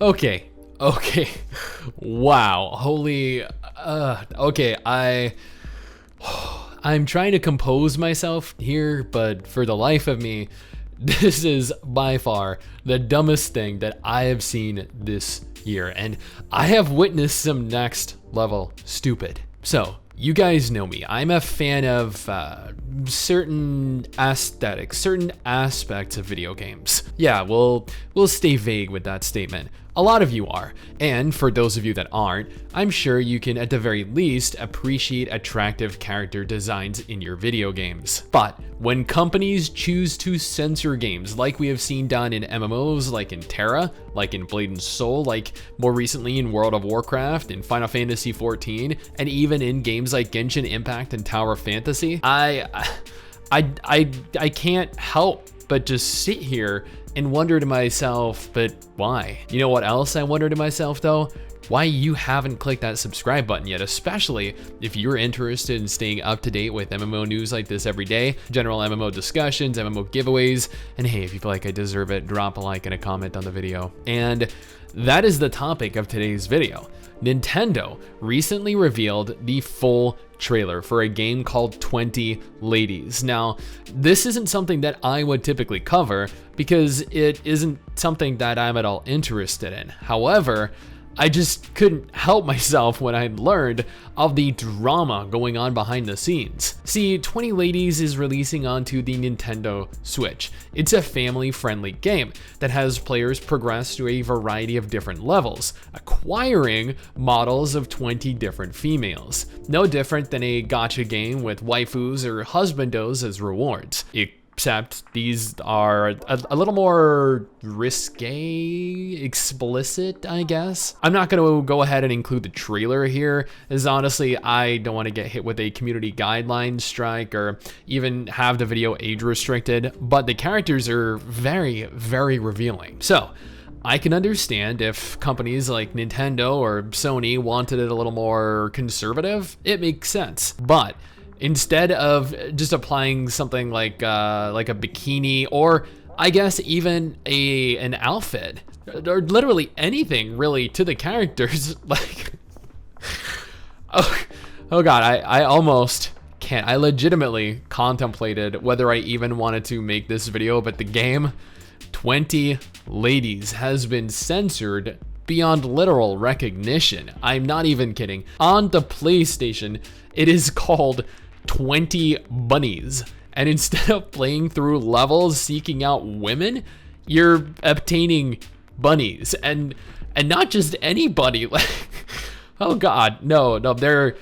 Okay, okay, wow, holy, okay, I'm trying to compose myself here, but for the life of me, this is by far the dumbest thing that I have seen this year, and I have witnessed some next level stupid. So, you guys know me. I'm a fan of certain aesthetics, certain aspects of video games. Yeah, we'll stay vague with that statement. A lot of you are, and for those of you that aren't, I'm sure you can at the very least appreciate attractive character designs in your video games. But when companies choose to censor games like we have seen done in MMOs like in Terra, like in Blade and Soul, like more recently in World of Warcraft, in Final Fantasy XIV, and even in games like Genshin Impact and Tower of Fantasy, I can't help but just sit here and wonder to myself, but why? You know what else I wonder to myself though? Why you haven't clicked that subscribe button yet, especially if you're interested in staying up to date with MMO news like this every day, general MMO discussions, MMO giveaways, and hey, if you feel like I deserve it, drop a like and a comment on the video. And that is the topic of today's video. Nintendo recently revealed the full trailer for a game called 20 Ladies. Now, this isn't something that I would typically cover because it isn't something that I'm at all interested in. However, I just couldn't help myself when I learned of the drama going on behind the scenes. See, 20 Ladies is releasing onto the Nintendo Switch. It's a family-friendly game that has players progress through a variety of different levels, acquiring models of 20 different females. No different than a gacha game with waifus or husbandos as rewards. Except these are a little more risque, explicit, I guess. I'm not gonna go ahead and include the trailer here, as honestly, I don't wanna get hit with a community guidelines strike or even have the video age restricted, but the characters are very, very revealing. So, I can understand if companies like Nintendo or Sony wanted it a little more conservative, it makes sense. But instead of just applying something like a bikini, or I guess even an outfit, or literally anything really to the characters, like, oh god, I almost can't. I legitimately contemplated whether I even wanted to make this video, but the game 20 Ladies has been censored beyond literal recognition. I'm not even kidding. On the PlayStation, it is called 20 Bunnies, and instead of playing through levels seeking out women, you're obtaining bunnies, and not just any bunny. Like, oh god, no, they're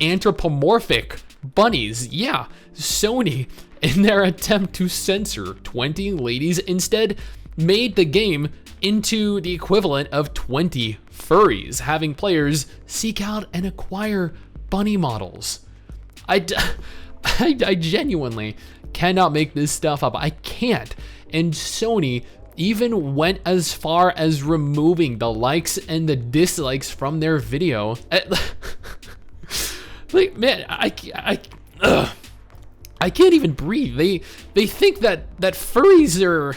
anthropomorphic bunnies. Yeah, Sony, in their attempt to censor 20 Ladies, instead made the game into the equivalent of 20 furries, having players seek out and acquire bunny models. I genuinely cannot make this stuff up. I can't. And Sony even went as far as removing the likes and the dislikes from their video. Like, man, I can't even breathe. They think that furries are,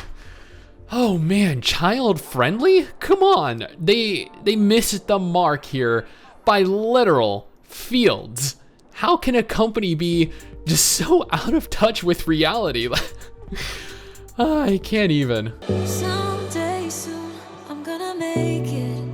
oh man, child friendly? Come on. They missed the mark here by literal fields. How can a company be just so out of touch with reality? I can't even. Someday soon, I'm gonna make it.